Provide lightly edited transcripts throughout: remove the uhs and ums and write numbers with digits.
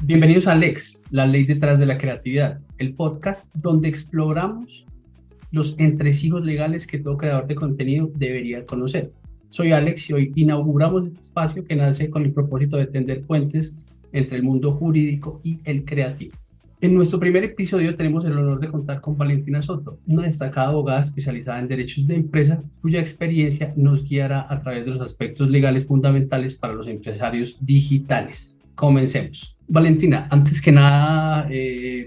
Bienvenidos a Lex, la ley detrás de la creatividad, el podcast donde exploramos los entresijos legales que todo creador de contenido debería conocer. Soy Alex y hoy inauguramos este espacio que nace con el propósito de tender puentes entre el mundo jurídico y el creativo. En nuestro primer episodio tenemos el honor de contar con Valentina Soto, una destacada abogada especializada en derechos de empresa, cuya experiencia nos guiará a través de los aspectos legales fundamentales para los empresarios digitales. Comencemos. Valentina, antes que nada,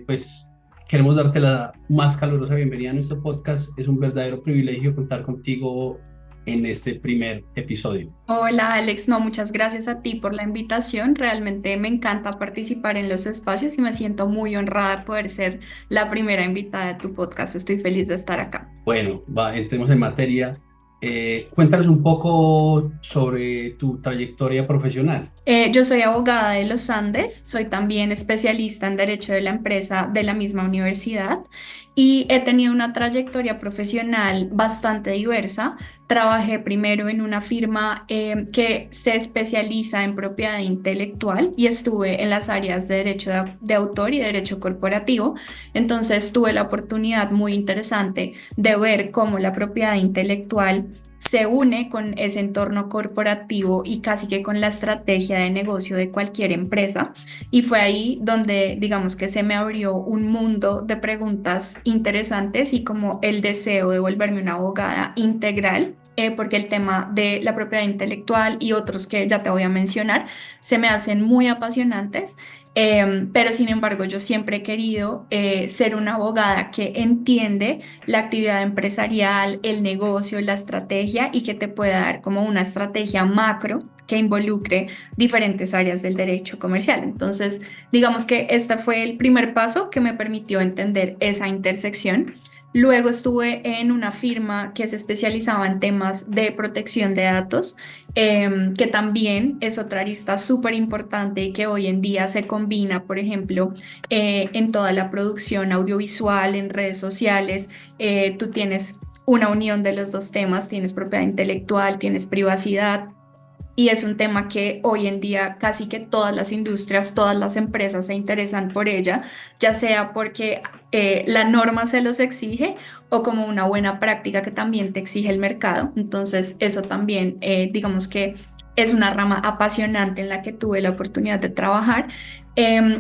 pues queremos darte la más calurosa bienvenida a nuestro podcast. Es un verdadero privilegio contar contigo en este primer episodio. Hola Alex, no, muchas gracias a ti por la invitación. Realmente me encanta participar en los espacios y me siento muy honrada de poder ser la primera invitada de tu podcast. Estoy feliz de estar acá. Bueno, entremos en materia. Cuéntanos un poco sobre tu trayectoria profesional. Yo soy abogada de los Andes, soy también especialista en Derecho de la Empresa de la misma universidad y he tenido una trayectoria profesional bastante diversa. Trabajé primero en una firma que se especializa en propiedad intelectual y estuve en las áreas de Derecho de Autor y Derecho Corporativo. Entonces tuve la oportunidad muy interesante de ver cómo la propiedad intelectual se une con ese entorno corporativo y casi que con la estrategia de negocio de cualquier empresa. Y fue ahí donde, digamos que se me abrió un mundo de preguntas interesantes y como el deseo de volverme una abogada integral. Porque el tema de la propiedad intelectual y otros que ya te voy a mencionar se me hacen muy apasionantes. Pero sin embargo, yo siempre he querido ser una abogada que entiende la actividad empresarial, el negocio, la estrategia y que te pueda dar como una estrategia macro que involucre diferentes áreas del derecho comercial. Entonces, digamos que este fue el primer paso que me permitió entender esa intersección. Luego estuve en una firma que se especializaba en temas de protección de datos, que también es otra arista súper importante y que hoy en día se combina, por ejemplo, en toda la producción audiovisual, en redes sociales. Tú tienes una unión de los dos temas, tienes propiedad intelectual, tienes privacidad. Y es un tema que hoy en día casi que todas las industrias, todas las empresas se interesan por ella, ya sea porque la norma se los exige o como una buena práctica que también te exige el mercado. Entonces, eso también, digamos que es una rama apasionante en la que tuve la oportunidad de trabajar.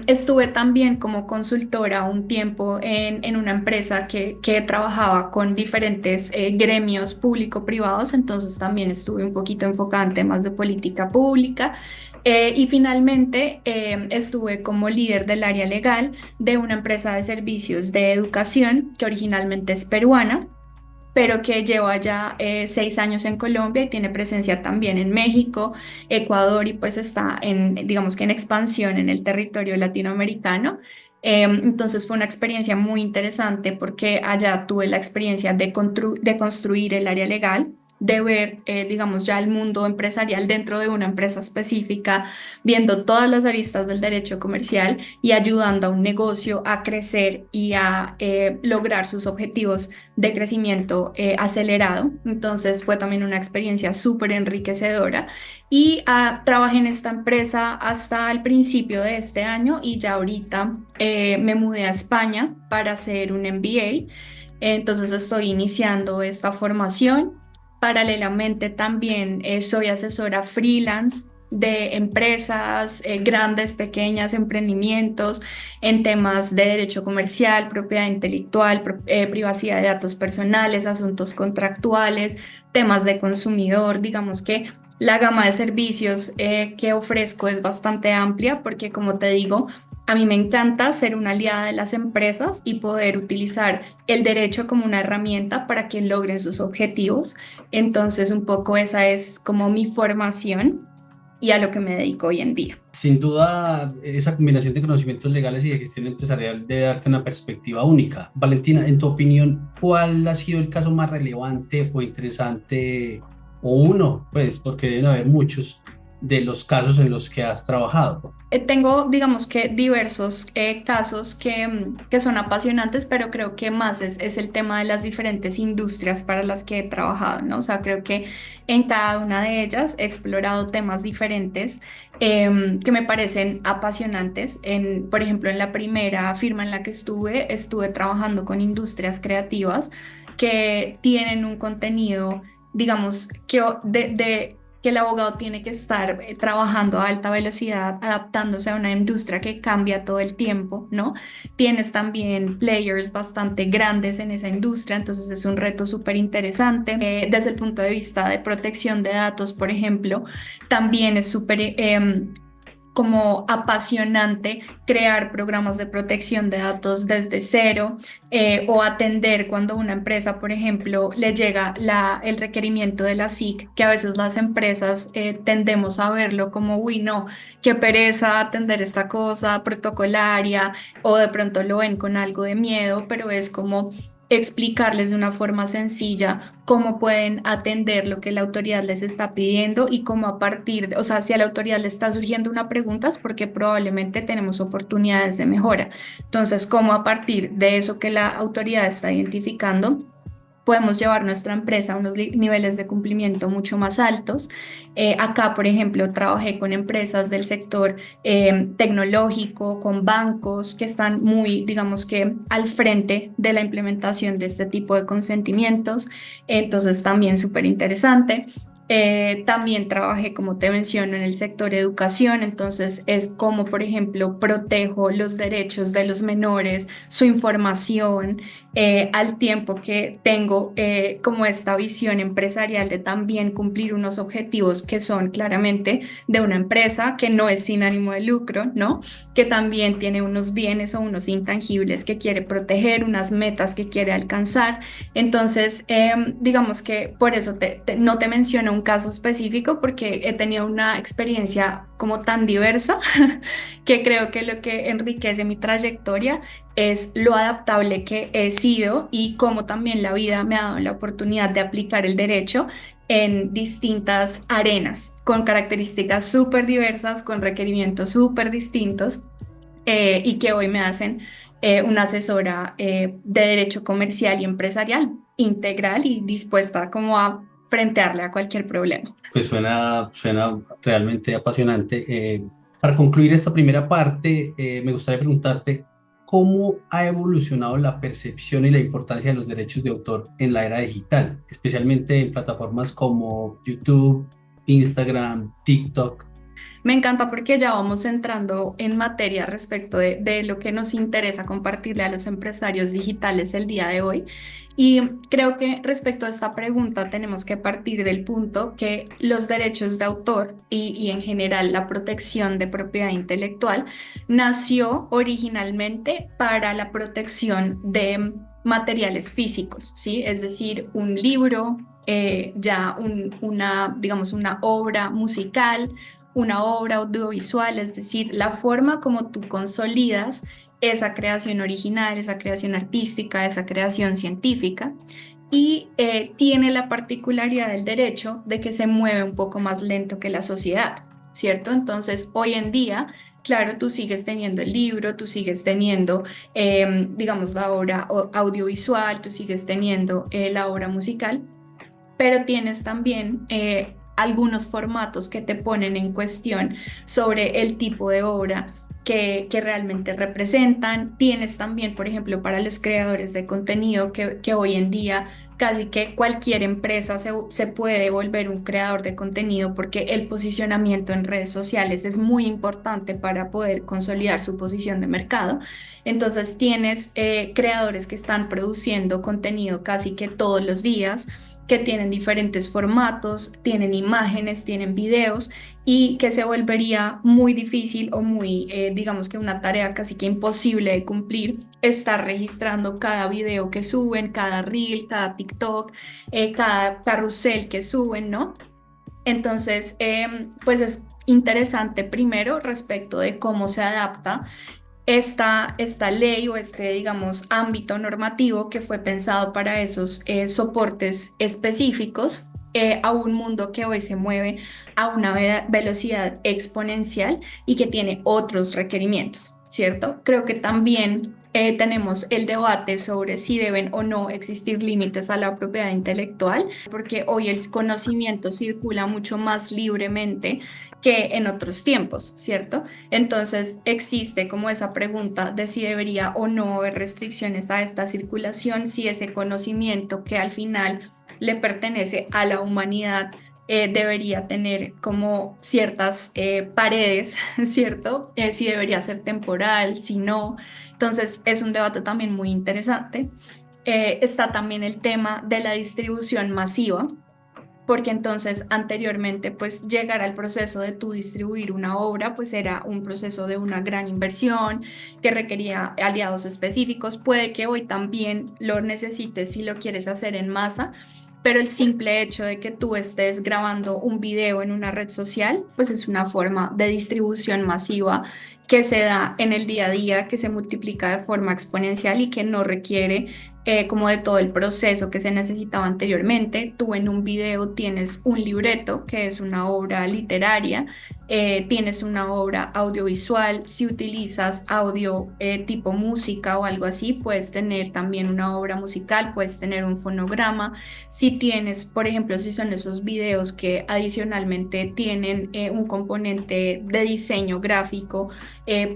Estuve también como consultora un tiempo en una empresa que trabajaba con diferentes gremios público-privados, entonces también estuve un poquito enfocada en temas de política pública. Y finalmente estuve como líder del área legal de una empresa de servicios de educación que originalmente es peruana, pero que lleva ya 6 años en Colombia y tiene presencia también en México, Ecuador y pues está en, digamos que en expansión en el territorio latinoamericano. Entonces fue una experiencia muy interesante porque allá tuve la experiencia de construir el área legal, de ver, digamos, ya el mundo empresarial dentro de una empresa específica, viendo todas las aristas del derecho comercial y ayudando a un negocio a crecer y a lograr sus objetivos de crecimiento acelerado. Entonces fue también una experiencia súper enriquecedora y trabajé en esta empresa hasta el principio de este año y ya ahorita me mudé a España para hacer un MBA. Entonces estoy iniciando esta formación. Paralelamente también soy asesora freelance de empresas, grandes, pequeñas, emprendimientos en temas de derecho comercial, propiedad intelectual, privacidad de datos personales, asuntos contractuales, temas de consumidor. Digamos que la gama de servicios que ofrezco es bastante amplia porque, como te digo, a mí me encanta ser una aliada de las empresas y poder utilizar el derecho como una herramienta para que logren sus objetivos. Entonces, un poco esa es como mi formación y a lo que me dedico hoy en día. Sin duda, esa combinación de conocimientos legales y de gestión empresarial debe darte una perspectiva única. Valentina, en tu opinión, ¿cuál ha sido el caso más relevante o interesante, o uno, pues, porque deben haber muchos, de los casos en los que has trabajado. Tengo, digamos que diversos casos que son apasionantes, pero creo que más es el tema de las diferentes industrias para las que he trabajado, ¿no? O sea, creo que en cada una de ellas he explorado temas diferentes que me parecen apasionantes. Por ejemplo, en la primera firma en la que estuve trabajando con industrias creativas que tienen un contenido, digamos, que el abogado tiene que estar trabajando a alta velocidad, adaptándose a una industria que cambia todo el tiempo, ¿no? Tienes también players bastante grandes en esa industria, entonces es un reto súper interesante. Desde el punto de vista de protección de datos, por ejemplo, también es súper como apasionante crear programas de protección de datos desde cero, o atender cuando una empresa, por ejemplo, le llega el requerimiento de la SIC, que a veces las empresas tendemos a verlo como, uy, no, qué pereza atender esta cosa protocolaria, o de pronto lo ven con algo de miedo, pero es como explicarles de una forma sencilla cómo pueden atender lo que la autoridad les está pidiendo y cómo a partir o sea, si a la autoridad le está surgiendo una pregunta es porque probablemente tenemos oportunidades de mejora. Entonces, cómo a partir de eso que la autoridad está identificando, podemos llevar nuestra empresa a unos niveles de cumplimiento mucho más altos. Acá, por ejemplo, trabajé con empresas del sector tecnológico, con bancos que están muy, digamos que, al frente de la implementación de este tipo de consentimientos. Entonces, también súper interesante. También trabajé, como te menciono, en el sector educación, entonces es como, por ejemplo, protejo los derechos de los menores, su información, al tiempo que tengo como esta visión empresarial de también cumplir unos objetivos que son claramente de una empresa que no es sin ánimo de lucro, ¿no? Que también tiene unos bienes o unos intangibles que quiere proteger, unas metas que quiere alcanzar. Entonces, digamos que por eso no te menciono un caso específico porque he tenido una experiencia como tan diversa que creo que lo que enriquece mi trayectoria es lo adaptable que he sido y cómo también la vida me ha dado la oportunidad de aplicar el derecho en distintas arenas, con características súper diversas, con requerimientos súper distintos, y que hoy me hacen una asesora de derecho comercial y empresarial integral y dispuesta como a frentearle a cualquier problema. Pues suena realmente apasionante. Para concluir esta primera parte, me gustaría preguntarte cómo ha evolucionado la percepción y la importancia de los derechos de autor en la era digital, especialmente en plataformas como YouTube, Instagram, TikTok. Me encanta porque ya vamos entrando en materia respecto de lo que nos interesa compartirle a los empresarios digitales el día de hoy. Y creo que respecto a esta pregunta tenemos que partir del punto que los derechos de autor y en general la protección de propiedad intelectual nació originalmente para la protección de materiales físicos, ¿sí? Es decir, un libro, digamos, una obra musical, una obra audiovisual, es decir, la forma como tú consolidas esa creación original, esa creación artística, esa creación científica. Y tiene la particularidad del derecho de que se mueve un poco más lento que la sociedad, ¿cierto? Entonces, hoy en día, claro, tú sigues teniendo el libro, tú sigues teniendo, digamos, la obra audiovisual, tú sigues teniendo la obra musical, pero tienes también algunos formatos que te ponen en cuestión sobre el tipo de obra que realmente representan. Tienes también, por ejemplo, para los creadores de contenido, que hoy en día casi que cualquier empresa se puede volver un creador de contenido porque el posicionamiento en redes sociales es muy importante para poder consolidar su posición de mercado. Entonces tienes creadores que están produciendo contenido casi que todos los días, que tienen diferentes formatos, tienen imágenes, tienen videos, y que se volvería muy difícil o muy, digamos que una tarea casi que imposible de cumplir, estar registrando cada video que suben, cada reel, cada TikTok, cada carrusel que suben, ¿no? Entonces, pues es interesante primero respecto de cómo se adapta esta ley o este, digamos, ámbito normativo que fue pensado para esos soportes específicos. a un mundo que hoy se mueve a una velocidad exponencial y que tiene otros requerimientos, ¿cierto? Creo que también tenemos el debate sobre si deben o no existir límites a la propiedad intelectual, porque hoy el conocimiento circula mucho más libremente que en otros tiempos, ¿cierto? Entonces existe como esa pregunta de si debería o no haber restricciones a esta circulación, si ese conocimiento que al final le pertenece a la humanidad debería tener como ciertas paredes, ¿cierto? Si debería ser temporal, si no. Entonces es un debate también muy interesante. Está también el tema de la distribución masiva, porque entonces anteriormente pues llegar al proceso de tú distribuir una obra pues era un proceso de una gran inversión que requería aliados específicos. Puede que hoy también lo necesites si lo quieres hacer en masa, pero el simple hecho de que tú estés grabando un video en una red social pues es una forma de distribución masiva que se da en el día a día, que se multiplica de forma exponencial y que no requiere como de todo el proceso que se necesitaba anteriormente. Tú en un video tienes un libreto, que es una obra literaria, tienes una obra audiovisual. Si utilizas audio tipo música o algo así, puedes tener también una obra musical, puedes tener un fonograma. Si tienes, por ejemplo, si son esos videos que adicionalmente tienen un componente de diseño gráfico,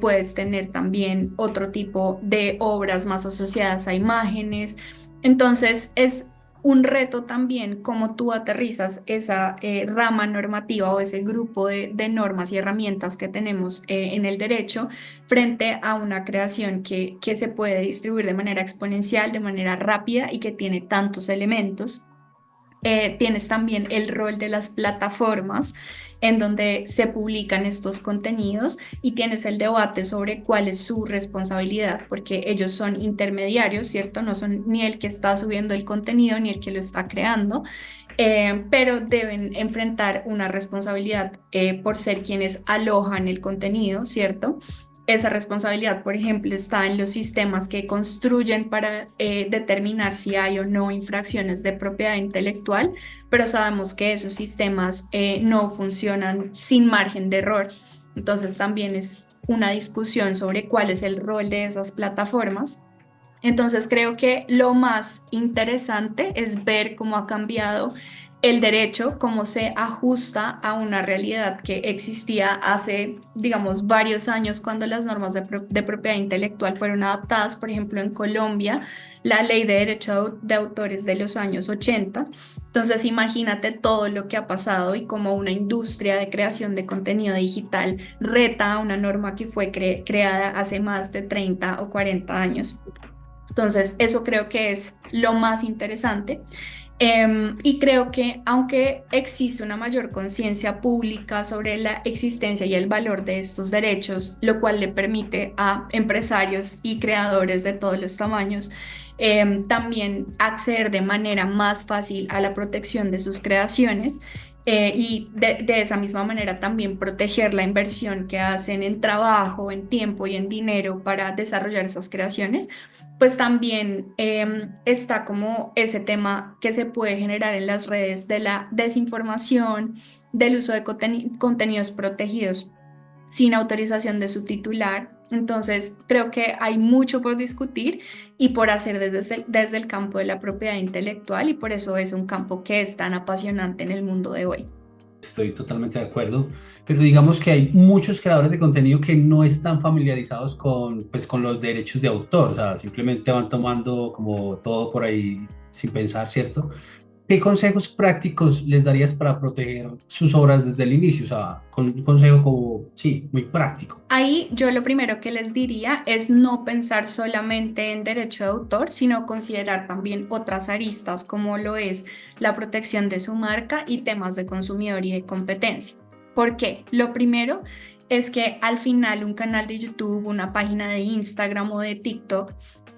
puedes tener también otro tipo de obras más asociadas a imágenes. Entonces, es un reto también cómo tú aterrizas esa rama normativa o ese grupo de normas y herramientas que tenemos en el derecho frente a una creación que se puede distribuir de manera exponencial, de manera rápida y que tiene tantos elementos. Tienes también el rol de las plataformas en donde se publican estos contenidos y tienes el debate sobre cuál es su responsabilidad, porque ellos son intermediarios, ¿cierto? No son ni el que está subiendo el contenido ni el que lo está creando, pero deben enfrentar una responsabilidad por ser quienes alojan el contenido, ¿cierto? Esa responsabilidad, por ejemplo, está en los sistemas que construyen para determinar si hay o no infracciones de propiedad intelectual, pero sabemos que esos sistemas no funcionan sin margen de error. Entonces también es una discusión sobre cuál es el rol de esas plataformas. Entonces creo que lo más interesante es ver cómo ha cambiado el derecho, cómo se ajusta a una realidad que existía hace, digamos, varios años cuando las normas de propiedad intelectual fueron adaptadas. Por ejemplo, en Colombia, la ley de derecho de autores de los años 80. Entonces, imagínate todo lo que ha pasado y cómo una industria de creación de contenido digital reta a una norma que fue creada hace más de 30 o 40 años. Entonces, eso creo que es lo más interesante. Y creo que aunque existe una mayor conciencia pública sobre la existencia y el valor de estos derechos, lo cual le permite a empresarios y creadores de todos los tamaños también acceder de manera más fácil a la protección de sus creaciones. Y de esa misma manera también proteger la inversión que hacen en trabajo, en tiempo y en dinero para desarrollar esas creaciones, pues también está como ese tema que se puede generar en las redes de la desinformación, del uso de contenidos protegidos sin autorización de su titular. Entonces, creo que hay mucho por discutir y por hacer desde el campo de la propiedad intelectual, y por eso es un campo que es tan apasionante en el mundo de hoy. Estoy totalmente de acuerdo, pero digamos que hay muchos creadores de contenido que no están familiarizados con, pues, con los derechos de autor, o sea, simplemente van tomando como todo por ahí sin pensar, ¿cierto? ¿Qué consejos prácticos les darías para proteger sus obras desde el inicio? O sea, con un consejo como, sí, muy práctico. Ahí yo lo primero que les diría es no pensar solamente en derecho de autor, sino considerar también otras aristas como lo es la protección de su marca y temas de consumidor y de competencia. ¿Por qué? Lo primero es que al final un canal de YouTube, una página de Instagram o de TikTok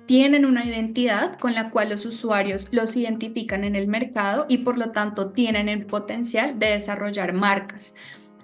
tienen una identidad con la cual los usuarios los identifican en el mercado y por lo tanto tienen el potencial de desarrollar marcas.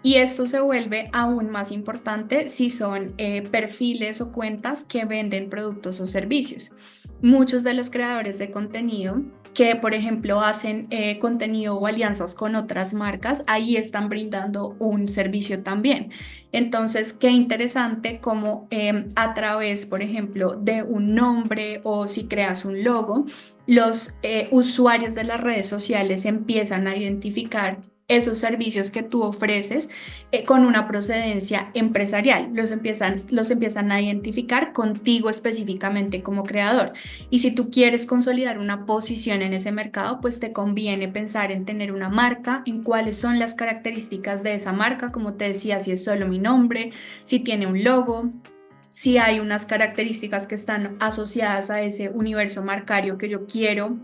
Y esto se vuelve aún más importante si son perfiles o cuentas que venden productos o servicios. Muchos de los creadores de contenido que, por ejemplo, hacen contenido o alianzas con otras marcas, ahí están brindando un servicio también. Entonces, qué interesante como a través, por ejemplo, de un nombre o si creas un logo, los usuarios de las redes sociales empiezan a identificar esos servicios que tú ofreces con una procedencia empresarial. Los empiezan a identificar contigo específicamente como creador. Y si tú quieres consolidar una posición en ese mercado, pues te conviene pensar en tener una marca, en cuáles son las características de esa marca, como te decía, si es solo mi nombre, si tiene un logo, si hay unas características que están asociadas a ese universo marcario que yo quiero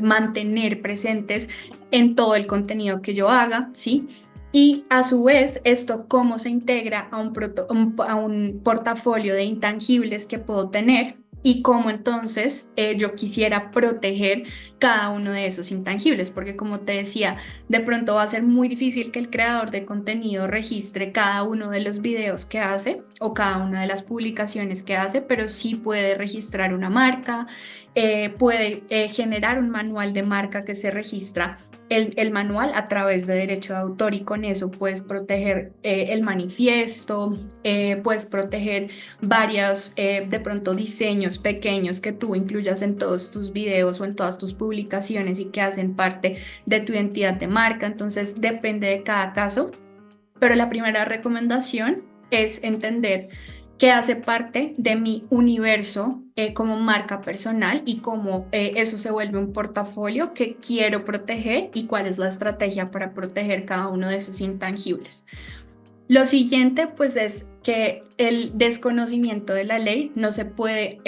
mantener presentes en todo el contenido que yo haga, ¿sí? Y a su vez, esto cómo se integra a un portafolio de intangibles que puedo tener y cómo entonces yo quisiera proteger cada uno de esos intangibles, porque como te decía, de pronto va a ser muy difícil que el creador de contenido registre cada uno de los videos que hace o cada una de las publicaciones que hace, pero sí puede registrar una marca, puede generar un manual de marca que se registra el manual a través de derecho de autor y con eso puedes proteger el manifiesto, puedes proteger varios de pronto diseños pequeños que tú incluyas en todos tus videos o en todas tus publicaciones y que hacen parte de tu identidad de marca. Entonces depende de cada caso, pero la primera recomendación es entender que hace parte de mi universo como marca personal y cómo eso se vuelve un portafolio que quiero proteger y cuál es la estrategia para proteger cada uno de esos intangibles. Lo siguiente, pues, es que el desconocimiento de la ley no se puede,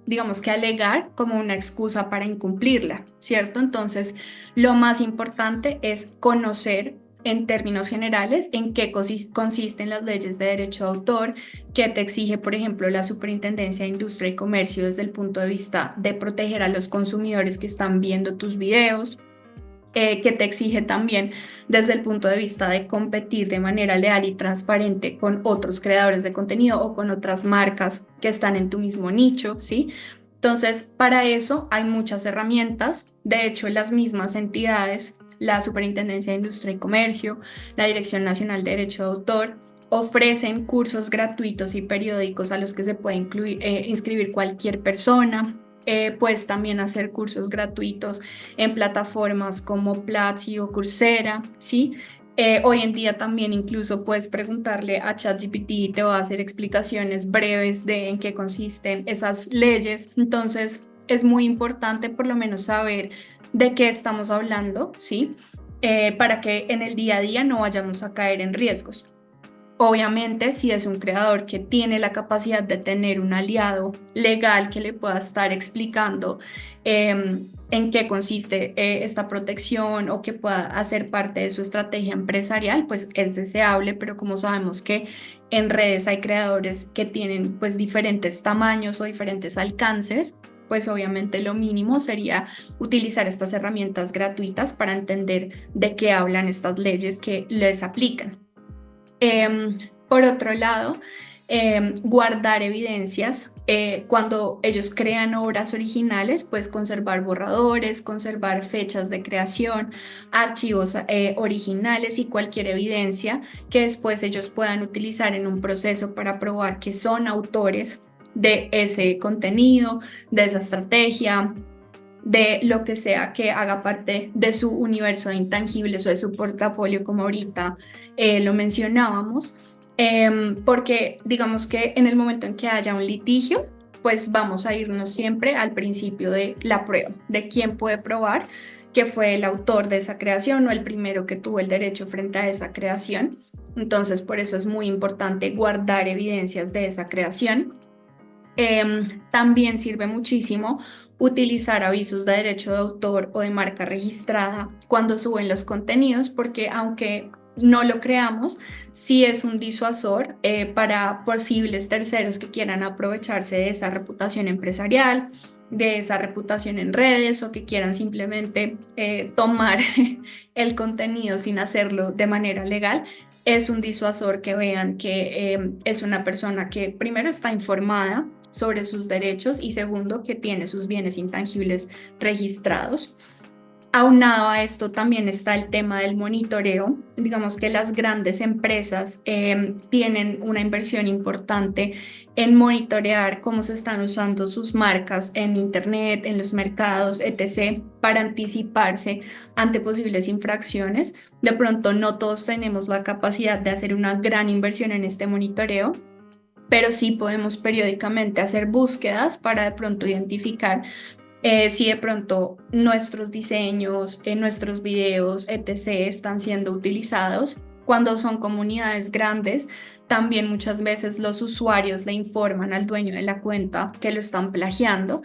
digamos que alegar como una excusa para incumplirla, ¿cierto? Entonces, lo más importante es conocer en términos generales en qué consisten las leyes de derecho de autor, qué te exige, por ejemplo, la Superintendencia de Industria y Comercio desde el punto de vista de proteger a los consumidores que están viendo tus videos, que te exige también desde el punto de vista de competir de manera leal y transparente con otros creadores de contenido o con otras marcas que están en tu mismo nicho, ¿sí? Entonces, para eso hay muchas herramientas. De hecho, las mismas entidades, la Superintendencia de Industria y Comercio, la Dirección Nacional de Derecho de Autor, ofrecen cursos gratuitos y periódicos a los que se puede inscribir cualquier persona. Puedes también hacer cursos gratuitos en plataformas como Platzi o Coursera, ¿sí? Hoy en día también incluso puedes preguntarle a ChatGPT y te va a hacer explicaciones breves de en qué consisten esas leyes. Entonces, es muy importante por lo menos saber de qué estamos hablando, ¿sí? Para que en el día a día no vayamos a caer en riesgos. Obviamente, si es un creador que tiene la capacidad de tener un aliado legal que le pueda estar explicando en qué consiste esta protección o que pueda hacer parte de su estrategia empresarial, pues es deseable, pero como sabemos que en redes hay creadores que tienen pues diferentes tamaños o diferentes alcances, pues obviamente lo mínimo sería utilizar estas herramientas gratuitas para entender de qué hablan estas leyes que les aplican. Por otro lado, guardar evidencias. Cuando ellos crean obras originales, pues conservar borradores, conservar fechas de creación, archivos originales y cualquier evidencia que después ellos puedan utilizar en un proceso para probar que son autores de ese contenido, de esa estrategia, de lo que sea que haga parte de su universo de intangibles o de su portafolio, como ahorita lo mencionábamos, porque digamos que en el momento en que haya un litigio, pues vamos a irnos siempre al principio de la prueba, de quién puede probar que fue el autor de esa creación o el primero que tuvo el derecho frente a esa creación. Entonces, por eso es muy importante guardar evidencias de esa creación. También sirve muchísimo utilizar avisos de derecho de autor o de marca registrada cuando suben los contenidos, porque aunque no lo creamos, sí es un disuasor para posibles terceros que quieran aprovecharse de esa reputación empresarial, de esa reputación en redes o que quieran simplemente tomar el contenido sin hacerlo de manera legal. Es un disuasor que vean que es una persona que primero está informada sobre sus derechos y segundo, que tiene sus bienes intangibles registrados. Aunado a esto también está el tema del monitoreo. Digamos que las grandes empresas tienen una inversión importante en monitorear cómo se están usando sus marcas en Internet, en los mercados, etc., para anticiparse ante posibles infracciones. De pronto no todos tenemos la capacidad de hacer una gran inversión en este monitoreo, pero sí podemos periódicamente hacer búsquedas para de pronto identificar si de pronto nuestros diseños, nuestros videos, etc., están siendo utilizados. Cuando son comunidades grandes, también muchas veces los usuarios le informan al dueño de la cuenta que lo están plagiando.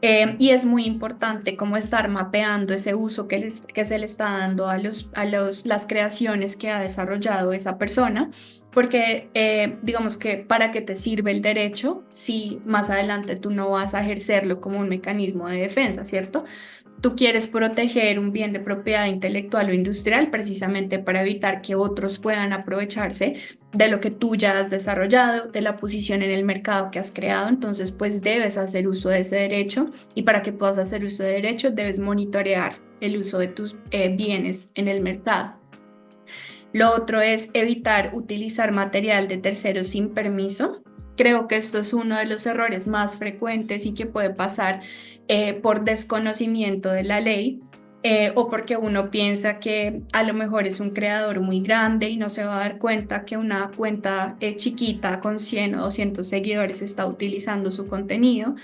Y es muy importante como estar mapeando ese uso que se le está dando a las creaciones que ha desarrollado esa persona, porque digamos que para qué te sirve el derecho si más adelante tú no vas a ejercerlo como un mecanismo de defensa, ¿cierto? Tú quieres proteger un bien de propiedad intelectual o industrial precisamente para evitar que otros puedan aprovecharse de lo que tú ya has desarrollado, de la posición en el mercado que has creado. Entonces, pues debes hacer uso de ese derecho y para que puedas hacer uso de derecho debes monitorear el uso de tus bienes en el mercado. Lo otro es evitar utilizar material de terceros sin permiso. Creo que esto es uno de los errores más frecuentes y que puede pasar por desconocimiento de la ley o porque uno piensa que a lo mejor es un creador muy grande y no se va a dar cuenta que una cuenta chiquita con 100 o 200 seguidores está utilizando su contenido,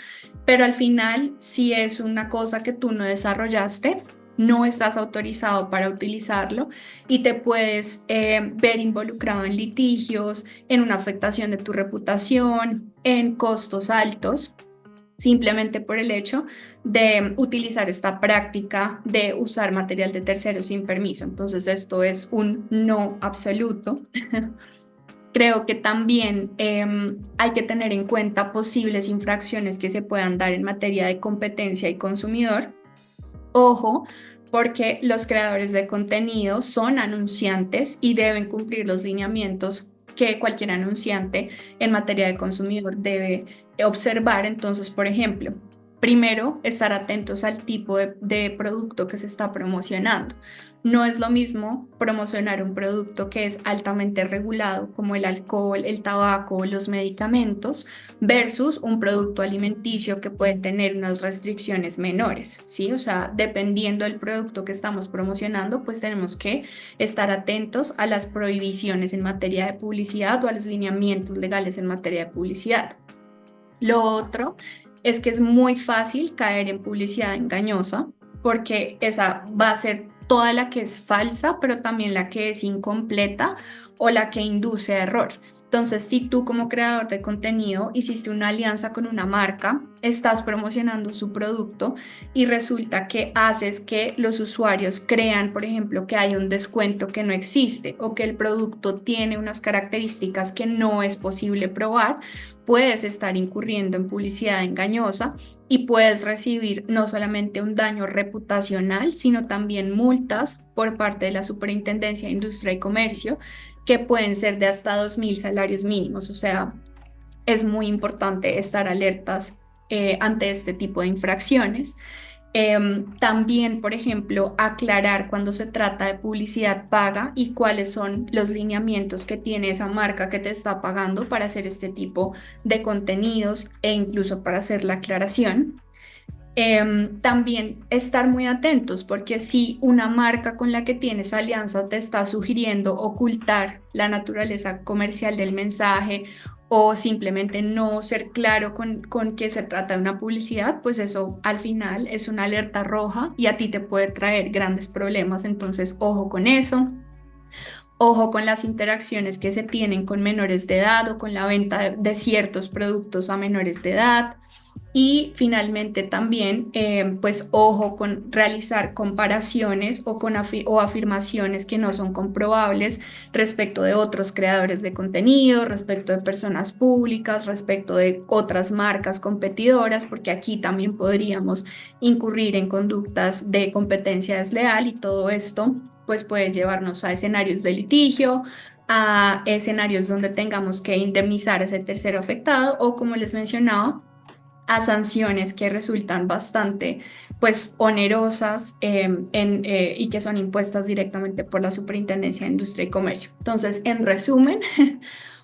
pero al final si es una cosa que tú no desarrollaste, no estás autorizado para utilizarlo y te puedes ver involucrado en litigios, en una afectación de tu reputación, en costos altos, simplemente por el hecho de utilizar esta práctica de usar material de terceros sin permiso. Entonces esto es un no absoluto. Creo que también hay que tener en cuenta posibles infracciones que se puedan dar en materia de competencia y consumidor. Ojo, porque los creadores de contenido son anunciantes y deben cumplir los lineamientos que cualquier anunciante en materia de consumidor debe observar. Entonces, por ejemplo, primero, estar atentos al tipo de producto que se está promocionando. No es lo mismo promocionar un producto que es altamente regulado, como el alcohol, el tabaco, los medicamentos, versus un producto alimenticio que puede tener unas restricciones menores, ¿sí? O sea, dependiendo del producto que estamos promocionando, pues tenemos que estar atentos a las prohibiciones en materia de publicidad o a los lineamientos legales en materia de publicidad. Lo otro es que es muy fácil caer en publicidad engañosa porque esa va a ser toda la que es falsa, pero también la que es incompleta o la que induce a error. Entonces, si tú como creador de contenido hiciste una alianza con una marca, estás promocionando su producto y resulta que haces que los usuarios crean, por ejemplo, que hay un descuento que no existe o que el producto tiene unas características que no es posible probar, puedes estar incurriendo en publicidad engañosa y puedes recibir no solamente un daño reputacional, sino también multas por parte de la Superintendencia de Industria y Comercio, que pueden ser de hasta 2.000 salarios mínimos. O sea, es muy importante estar alertas ante este tipo de infracciones. También, por ejemplo, aclarar cuando se trata de publicidad paga y cuáles son los lineamientos que tiene esa marca que te está pagando para hacer este tipo de contenidos e incluso para hacer la aclaración. También estar muy atentos porque si una marca con la que tienes alianza te está sugiriendo ocultar la naturaleza comercial del mensaje o simplemente no ser claro con qué se trata de una publicidad, pues eso al final es una alerta roja y a ti te puede traer grandes problemas. Entonces, ojo con eso. Ojo con las interacciones que se tienen con menores de edad o con la venta de ciertos productos a menores de edad. Y finalmente también, pues ojo con realizar comparaciones o afirmaciones que no son comprobables respecto de otros creadores de contenido, respecto de personas públicas, respecto de otras marcas competidoras, porque aquí también podríamos incurrir en conductas de competencia desleal y todo esto pues puede llevarnos a escenarios de litigio, a escenarios donde tengamos que indemnizar a ese tercero afectado o como les mencionaba, a sanciones que resultan bastante pues onerosas y que son impuestas directamente por la Superintendencia de Industria y Comercio. Entonces, en resumen,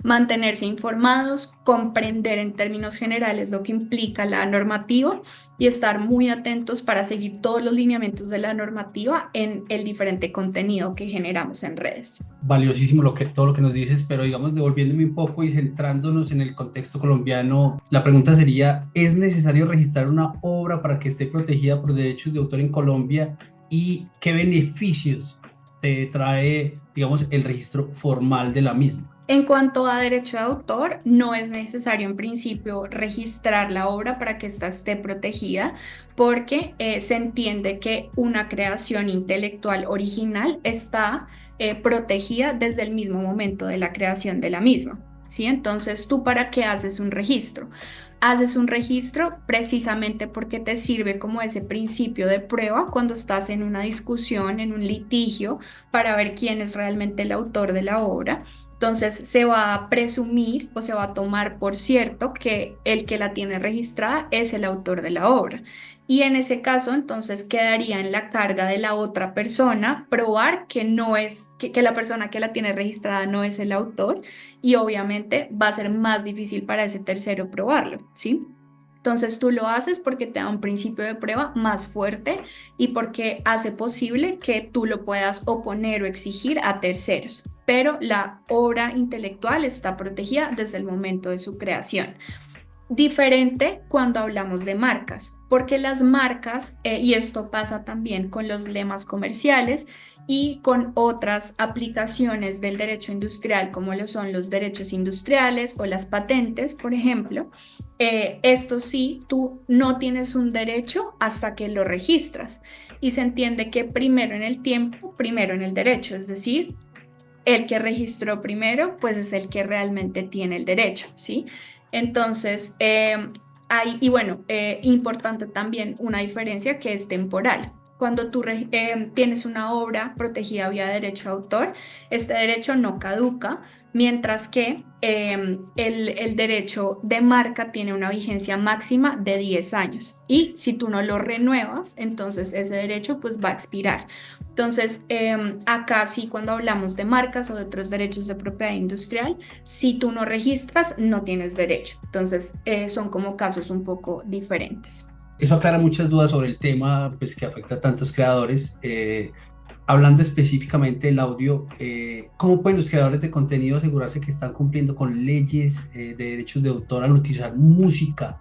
mantenerse informados, comprender en términos generales lo que implica la normativa y estar muy atentos para seguir todos los lineamientos de la normativa en el diferente contenido que generamos en redes. Valiosísimo todo lo que nos dices, pero digamos, devolviéndome un poco y centrándonos en el contexto colombiano, la pregunta sería, ¿es necesario registrar una obra para que esté protegida por derechos de autor en Colombia? ¿Y qué beneficios te trae, digamos, el registro formal de la misma? En cuanto a derecho de autor, no es necesario en principio registrar la obra para que ésta esté protegida, porque se entiende que una creación intelectual original está protegida desde el mismo momento de la creación de la misma. ¿Sí? Entonces, ¿tú para qué haces un registro? Haces un registro precisamente porque te sirve como ese principio de prueba cuando estás en una discusión, en un litigio, para ver quién es realmente el autor de la obra. Entonces se va a presumir o se va a tomar por cierto que el que la tiene registrada es el autor de la obra. Y en ese caso, entonces quedaría en la carga de la otra persona probar que no es, que la persona que la tiene registrada no es el autor, y obviamente va a ser más difícil para ese tercero probarlo, ¿sí? Entonces tú lo haces porque te da un principio de prueba más fuerte y porque hace posible que tú lo puedas oponer o exigir a terceros, pero la obra intelectual está protegida desde el momento de su creación. Diferente cuando hablamos de marcas, porque las marcas, y esto pasa también con los lemas comerciales y con otras aplicaciones del derecho industrial, como lo son los derechos industriales o las patentes, por ejemplo, esto sí, tú no tienes un derecho hasta que lo registras. Y se entiende que primero en el tiempo, primero en el derecho, es decir, el que registró primero, pues es el que realmente tiene el derecho, ¿sí? Entonces, y bueno, importante también una diferencia que es temporal. Cuando tú tienes una obra protegida vía derecho de autor, este derecho no caduca, mientras que el derecho de marca tiene una vigencia máxima de 10 años. Y si tú no lo renuevas, entonces ese derecho pues va a expirar. Entonces, acá sí, cuando hablamos de marcas o de otros derechos de propiedad industrial, si tú no registras, no tienes derecho. Entonces, son como casos un poco diferentes. Eso aclara muchas dudas sobre el tema, pues, que afecta a tantos creadores. Hablando específicamente del audio, ¿cómo pueden los creadores de contenido asegurarse que están cumpliendo con leyes de derechos de autor al utilizar música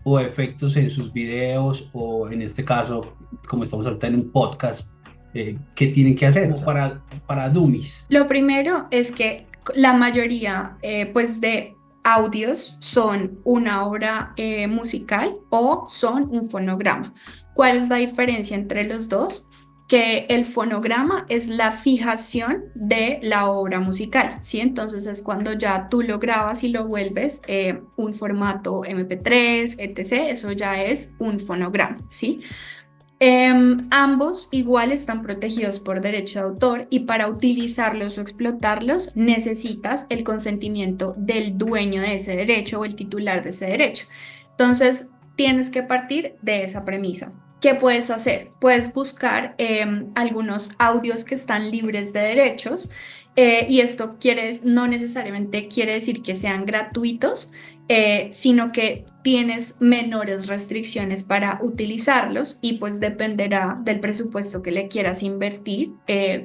o efectos en sus videos o en este caso, como estamos ahorita en un podcast, qué tienen que hacer como para dummies? Lo primero es que la mayoría, pues, de audios son una obra musical o son un fonograma. ¿Cuál es la diferencia entre los dos? Que el fonograma es la fijación de la obra musical, ¿sí? Entonces es cuando ya tú lo grabas y lo vuelves un formato MP3, etc. Eso ya es un fonograma, ¿sí? Ambos igual están protegidos por derecho de autor y para utilizarlos o explotarlos necesitas el consentimiento del dueño de ese derecho o el titular de ese derecho. Entonces, tienes que partir de esa premisa. ¿Qué puedes hacer? Puedes buscar algunos audios que están libres de derechos, y esto no necesariamente quiere decir que sean gratuitos, sino que tienes menores restricciones para utilizarlos y pues dependerá del presupuesto que le quieras invertir,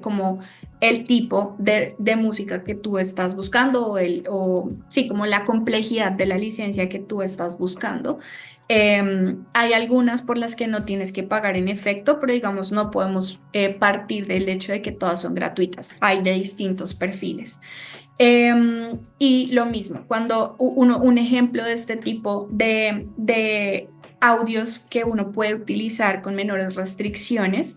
como el tipo de música que tú estás buscando o sí, como la complejidad de la licencia que tú estás buscando. Hay algunas por las que no tienes que pagar en efecto, pero digamos no podemos partir del hecho de que todas son gratuitas. Hay de distintos perfiles. Y lo mismo, cuando un ejemplo de este tipo de audios que uno puede utilizar con menores restricciones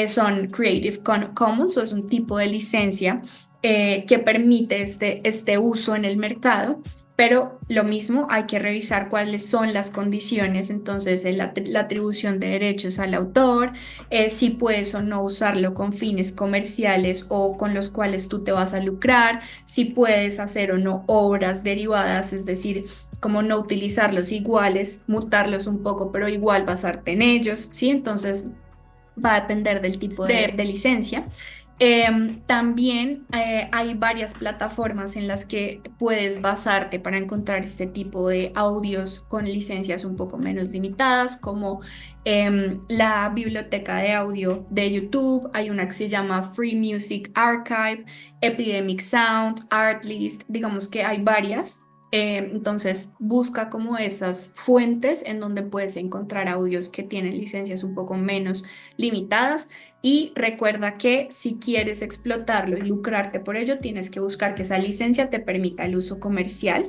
son Creative Commons, o es un tipo de licencia que permite este uso en el mercado. Pero lo mismo, hay que revisar cuáles son las condiciones, entonces la atribución de derechos al autor, si puedes o no usarlo con fines comerciales o con los cuales tú te vas a lucrar, si puedes hacer o no obras derivadas, es decir, como no utilizarlos iguales, mutarlos un poco, pero igual basarte en ellos, ¿sí? Entonces va a depender del tipo de licencia. También hay varias plataformas en las que puedes basarte para encontrar este tipo de audios con licencias un poco menos limitadas, como la biblioteca de audio de YouTube. Hay una que se llama Free Music Archive, Epidemic Sound, Artlist, digamos que hay varias. Entonces busca como esas fuentes en donde puedes encontrar audios que tienen licencias un poco menos limitadas. Y recuerda que si quieres explotarlo y lucrarte por ello, tienes que buscar que esa licencia te permita el uso comercial.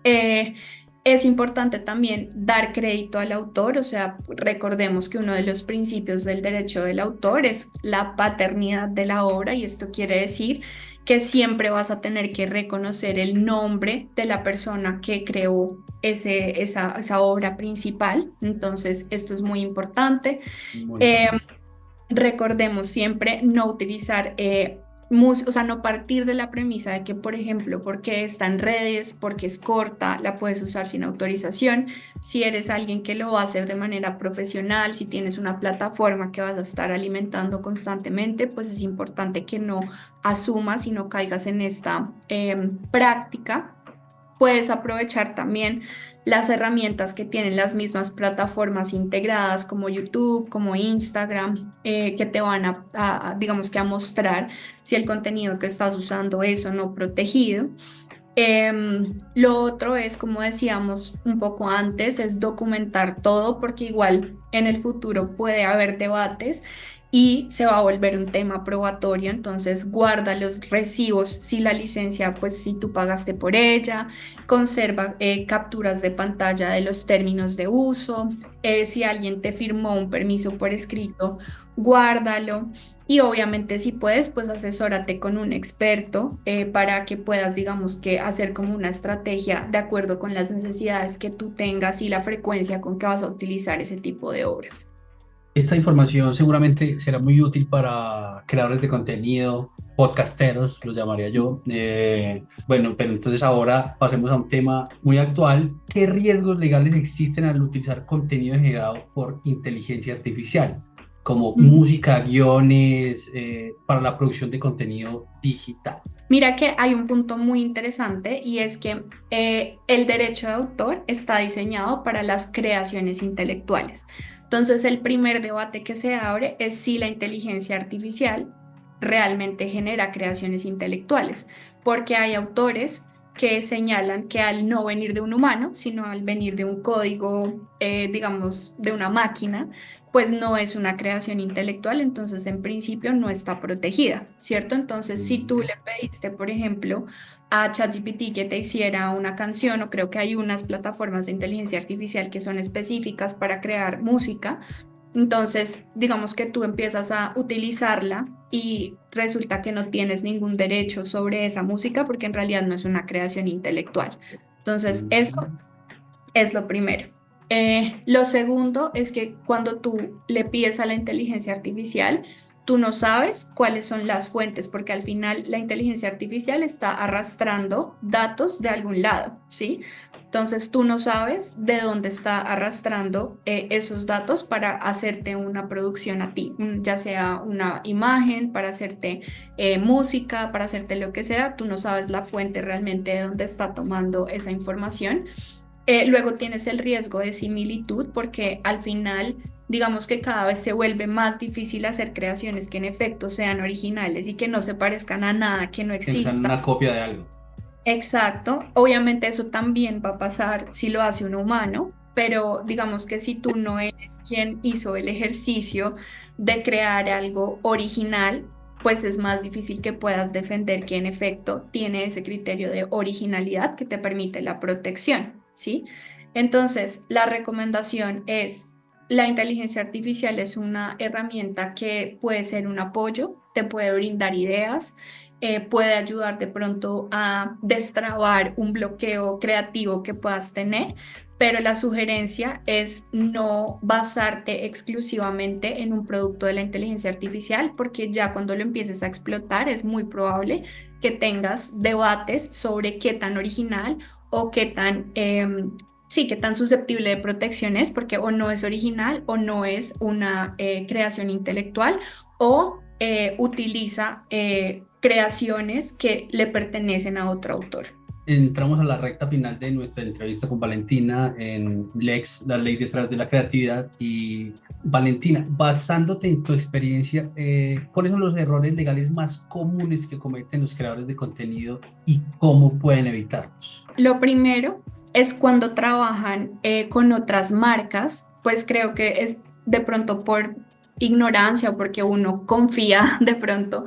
Eh, es importante también dar crédito al autor, o sea, recordemos que uno de los principios del derecho del autor es la paternidad de la obra, y esto quiere decir que siempre vas a tener que reconocer el nombre de la persona que creó esa obra principal. Entonces, esto es muy importante. Muy Eh, importante. Recordemos siempre no utilizar, o sea, no partir de la premisa de que, por ejemplo, porque está en redes, porque es corta, la puedes usar sin autorización. Si eres alguien que lo va a hacer de manera profesional, si tienes una plataforma que vas a estar alimentando constantemente, pues es importante que no asumas y no caigas en esta práctica. Puedes aprovechar también las herramientas que tienen las mismas plataformas integradas como YouTube, como Instagram, que te van digamos que a mostrar si el contenido que estás usando es o no protegido. Lo otro es, como decíamos un poco antes, es documentar todo, porque igual en el futuro puede haber debates y se va a volver un tema probatorio. Entonces guarda los recibos si la licencia, pues si tú pagaste por ella, conserva capturas de pantalla de los términos de uso, si alguien te firmó un permiso por escrito, guárdalo. Y obviamente si puedes, pues asesórate con un experto para que puedas, digamos que, hacer como una estrategia de acuerdo con las necesidades que tú tengas y la frecuencia con que vas a utilizar ese tipo de obras. Esta información seguramente será muy útil para creadores de contenido, podcasteros, los llamaría yo. Bueno, pero entonces ahora pasemos a un tema muy actual. ¿Qué riesgos legales existen al utilizar contenido generado por inteligencia artificial, como música, guiones, para la producción de contenido digital? Mira que hay un punto muy interesante, y es que el derecho de autor está diseñado para las creaciones intelectuales. Entonces, el primer debate que se abre es si la inteligencia artificial realmente genera creaciones intelectuales, porque hay autores que señalan que al no venir de un humano, sino al venir de un código, digamos, de una máquina, pues no es una creación intelectual, entonces en principio no está protegida, ¿cierto? Entonces, si tú le pediste, por ejemplo, a ChatGPT que te hiciera una canción, o creo que hay unas plataformas de inteligencia artificial que son específicas para crear música, entonces digamos que tú empiezas a utilizarla y resulta que no tienes ningún derecho sobre esa música porque en realidad no es una creación intelectual. Entonces, eso Mm. es lo primero. Lo segundo es que cuando tú le pides a la inteligencia artificial, tú no sabes cuáles son las fuentes, porque al final la inteligencia artificial está arrastrando datos de algún lado, ¿sí? Entonces tú no sabes de dónde está arrastrando esos datos para hacerte una producción a ti, ya sea una imagen, para hacerte música, para hacerte lo que sea. Tú no sabes la fuente realmente de dónde está tomando esa información. Luego tienes el riesgo de similitud, porque al final, digamos que cada vez se vuelve más difícil hacer creaciones que en efecto sean originales y que no se parezcan a nada, que no Que sean exista. una copia de algo. Exacto. Obviamente eso también va a pasar si lo hace un humano, pero digamos que si tú no eres quien hizo el ejercicio de crear algo original, pues es más difícil que puedas defender que en efecto tiene ese criterio de originalidad que te permite la protección, ¿sí? Entonces, la recomendación es: la inteligencia artificial es una herramienta que puede ser un apoyo, te puede brindar ideas, puede ayudar de pronto a destrabar un bloqueo creativo que puedas tener, pero la sugerencia es no basarte exclusivamente en un producto de la inteligencia artificial, porque ya cuando lo empieces a explotar es muy probable que tengas debates sobre qué tan original o qué tan... sí, qué tan susceptible de protección es, porque o no es original o no es una creación intelectual o utiliza creaciones que le pertenecen a otro autor. Entramos a la recta final de nuestra entrevista con Valentina en Lex, la ley detrás de la creatividad. Y Valentina, basándote en tu experiencia, ¿cuáles son los errores legales más comunes que cometen los creadores de contenido y cómo pueden evitarlos? Lo primero es cuando trabajan con otras marcas, pues creo que es de pronto por ignorancia o porque uno confía de pronto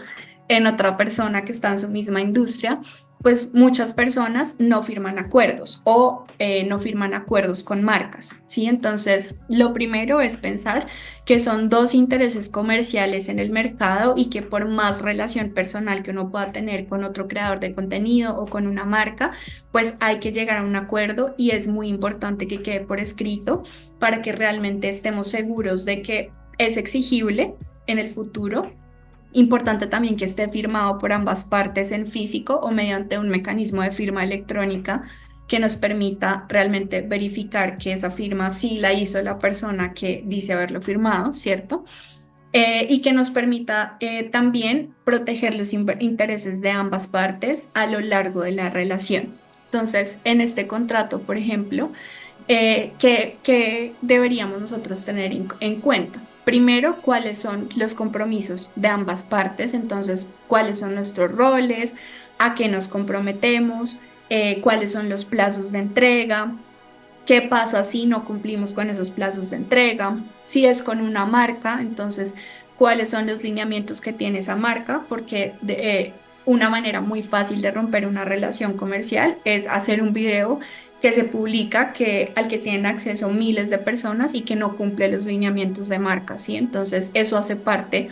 en otra persona que está en su misma industria, pues muchas personas no firman acuerdos o no firman acuerdos con marcas, ¿sí? Entonces, lo primero es pensar que son dos intereses comerciales en el mercado y que por más relación personal que uno pueda tener con otro creador de contenido o con una marca, pues hay que llegar a un acuerdo y es muy importante que quede por escrito para que realmente estemos seguros de que es exigible en el futuro. Importante también que esté firmado por ambas partes en físico o mediante un mecanismo de firma electrónica que nos permita realmente verificar que esa firma sí la hizo la persona que dice haberlo firmado, ¿cierto? Y que nos permita también proteger los intereses de ambas partes a lo largo de la relación. Entonces, en este contrato, por ejemplo, ¿qué deberíamos nosotros tener en cuenta? Primero, cuáles son los compromisos de ambas partes, entonces, cuáles son nuestros roles, a qué nos comprometemos, cuáles son los plazos de entrega, qué pasa si no cumplimos con esos plazos de entrega, si es con una marca, entonces, cuáles son los lineamientos que tiene esa marca, porque una manera muy fácil de romper una relación comercial es hacer un video que se publica al que tienen acceso miles de personas y que no cumple los lineamientos de marca, ¿sí? Entonces, eso hace parte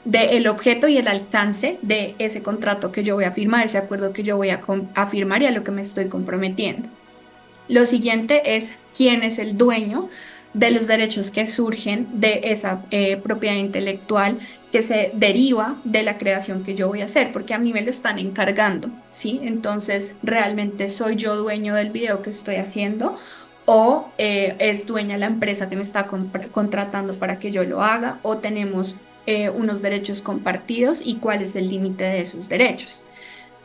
del objeto y el alcance de ese contrato que yo voy a firmar, ese acuerdo que yo voy a firmar y a lo que me estoy comprometiendo. Lo siguiente es quién es el dueño de los derechos que surgen de esa propiedad intelectual que se deriva de la creación que yo voy a hacer, porque a mí me lo están encargando, ¿sí? Entonces, ¿realmente soy yo dueño del video que estoy haciendo o es dueña la empresa que me está contratando para que yo lo haga o tenemos unos derechos compartidos y cuál es el límite de esos derechos?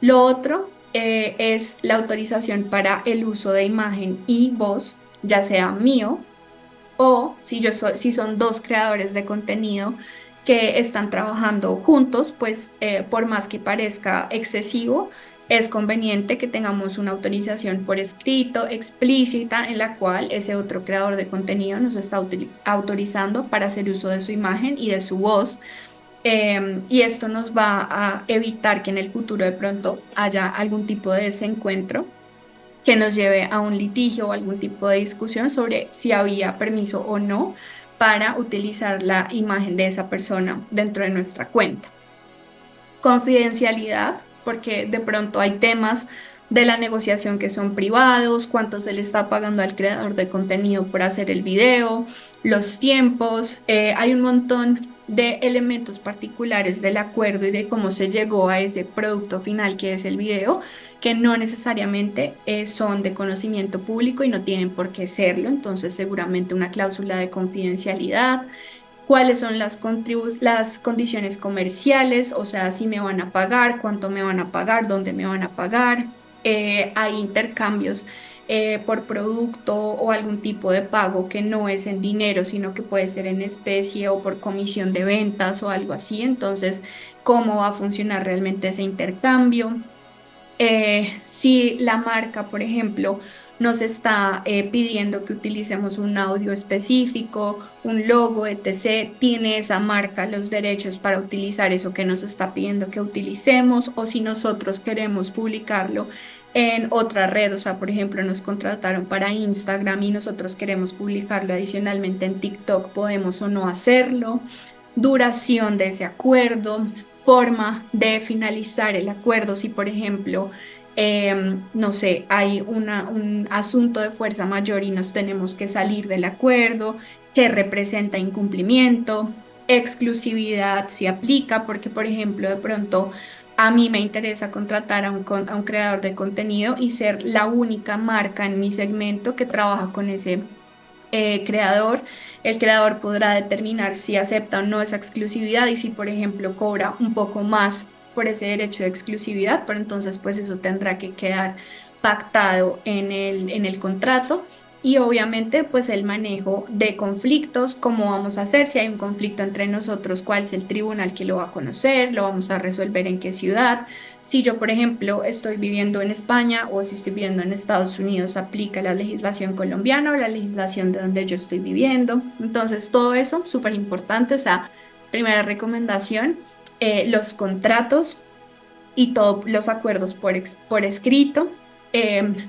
Lo otro es la autorización para el uso de imagen y voz, ya sea mío o si son dos creadores de contenido que están trabajando juntos, pues por más que parezca excesivo, es conveniente que tengamos una autorización por escrito, explícita, en la cual ese otro creador de contenido nos está autorizando para hacer uso de su imagen y de su voz. Y esto nos va a evitar que en el futuro de pronto haya algún tipo de desencuentro que nos lleve a un litigio o algún tipo de discusión sobre si había permiso o no para utilizar la imagen de esa persona dentro de nuestra cuenta. Confidencialidad, porque de pronto hay temas de la negociación que son privados, cuánto se le está pagando al creador de contenido por hacer el video, los tiempos, hay un montón de elementos particulares del acuerdo y de cómo se llegó a ese producto final que es el video, que no necesariamente son de conocimiento público y no tienen por qué serlo, entonces seguramente una cláusula de confidencialidad, cuáles son las condiciones comerciales, o sea, si me van a pagar, cuánto me van a pagar, dónde me van a pagar. Hay intercambios por producto o algún tipo de pago que no es en dinero, sino que puede ser en especie o por comisión de ventas o algo así. Entonces, ¿cómo va a funcionar realmente ese intercambio? Si la marca, por ejemplo, nos está pidiendo que utilicemos un audio específico, un logo, etc., tiene esa marca los derechos para utilizar eso que nos está pidiendo que utilicemos, o si nosotros queremos publicarlo en otra red, o sea, por ejemplo, nos contrataron para Instagram y nosotros queremos publicarlo adicionalmente en TikTok, podemos o no hacerlo. Duración de ese acuerdo, forma de finalizar el acuerdo. Si, por ejemplo, no sé, hay un asunto de fuerza mayor y nos tenemos que salir del acuerdo, que representa incumplimiento, exclusividad si aplica, porque, por ejemplo, de pronto a mí me interesa contratar a un creador de contenido y ser la única marca en mi segmento que trabaja con ese creador. El creador podrá determinar si acepta o no esa exclusividad y si, por ejemplo, cobra un poco más por ese derecho de exclusividad, pero entonces pues eso tendrá que quedar pactado en el contrato. Y obviamente pues el manejo de conflictos, cómo vamos a hacer, si hay un conflicto entre nosotros, cuál es el tribunal que lo va a conocer, lo vamos a resolver en qué ciudad. Si yo, por ejemplo, estoy viviendo en España o si estoy viviendo en Estados Unidos, aplica la legislación colombiana o la legislación de donde yo estoy viviendo. Entonces, todo eso, súper importante. O sea, primera recomendación, los contratos y todos los acuerdos por escrito.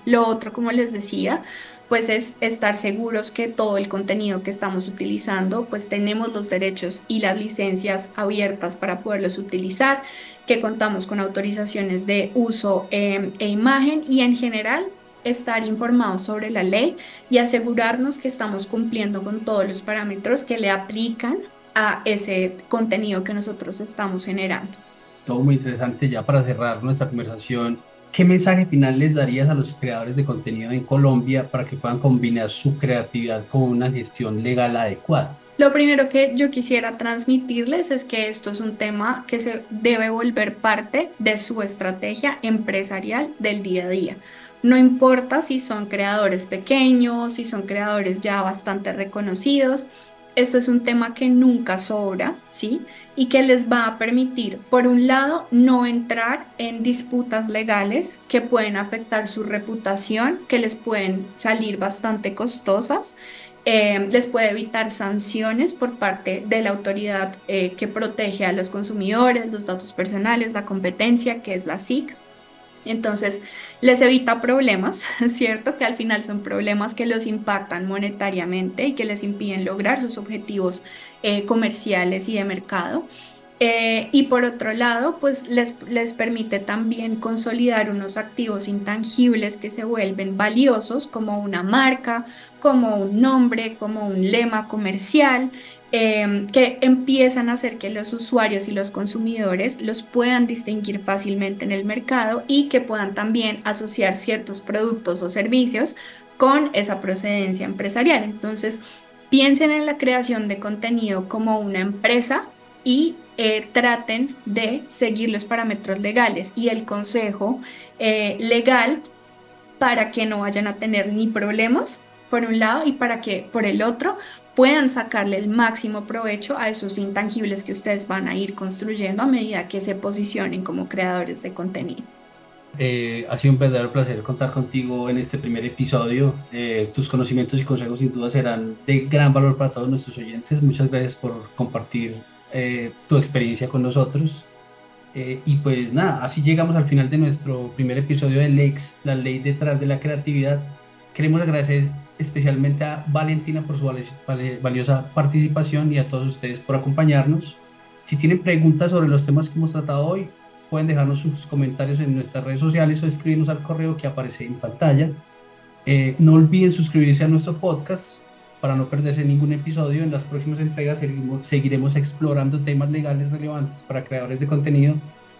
Lo otro, como les decía, pues es estar seguros que todo el contenido que estamos utilizando, pues tenemos los derechos y las licencias abiertas para poderlos utilizar, que contamos con autorizaciones de uso e imagen y en general estar informados sobre la ley y asegurarnos que estamos cumpliendo con todos los parámetros que le aplican a ese contenido que nosotros estamos generando. Todo muy interesante. Ya para cerrar nuestra conversación, ¿qué mensaje final les darías a los creadores de contenido en Colombia para que puedan combinar su creatividad con una gestión legal adecuada? Lo primero que yo quisiera transmitirles es que esto es un tema que se debe volver parte de su estrategia empresarial del día a día. No importa si son creadores pequeños, si son creadores ya bastante reconocidos, esto es un tema que nunca sobra, ¿sí? Y que les va a permitir, por un lado, no entrar en disputas legales que pueden afectar su reputación, que les pueden salir bastante costosas, les puede evitar sanciones por parte de la autoridad que protege a los consumidores, los datos personales, la competencia, que es la SIC. Entonces, les evita problemas, ¿cierto? Que al final son problemas que los impactan monetariamente y que les impiden lograr sus objetivos comerciales y de mercado. Y por otro lado, pues les permite también consolidar unos activos intangibles que se vuelven valiosos, como una marca, como un nombre, como un lema comercial, que empiezan a hacer que los usuarios y los consumidores los puedan distinguir fácilmente en el mercado y que puedan también asociar ciertos productos o servicios con esa procedencia empresarial. Entonces, piensen en la creación de contenido como una empresa y traten de seguir los parámetros legales y el consejo legal para que no vayan a tener ni problemas por un lado y para que por el otro puedan sacarle el máximo provecho a esos intangibles que ustedes van a ir construyendo a medida que se posicionen como creadores de contenido. Ha sido un verdadero placer contar contigo en este primer episodio. Tus conocimientos y consejos sin duda serán de gran valor para todos nuestros oyentes. Muchas gracias por compartir tu experiencia con nosotros. Y pues nada, así llegamos al final de nuestro primer episodio de Lex, la ley detrás de la creatividad. Queremos agradecer especialmente a Valentina por su valiosa participación y a todos ustedes por acompañarnos. Si tienen preguntas sobre los temas que hemos tratado hoy, pueden dejarnos sus comentarios en nuestras redes sociales o escribirnos al correo que aparece en pantalla. No olviden suscribirse a nuestro podcast para no perderse ningún episodio. En las próximas entregas seguiremos explorando temas legales relevantes para creadores de contenido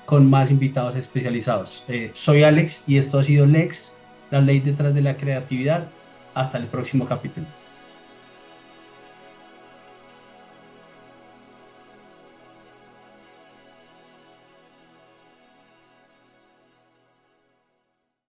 con más invitados especializados. Soy Alex y esto ha sido Lex, la ley detrás de la creatividad. Hasta el próximo capítulo.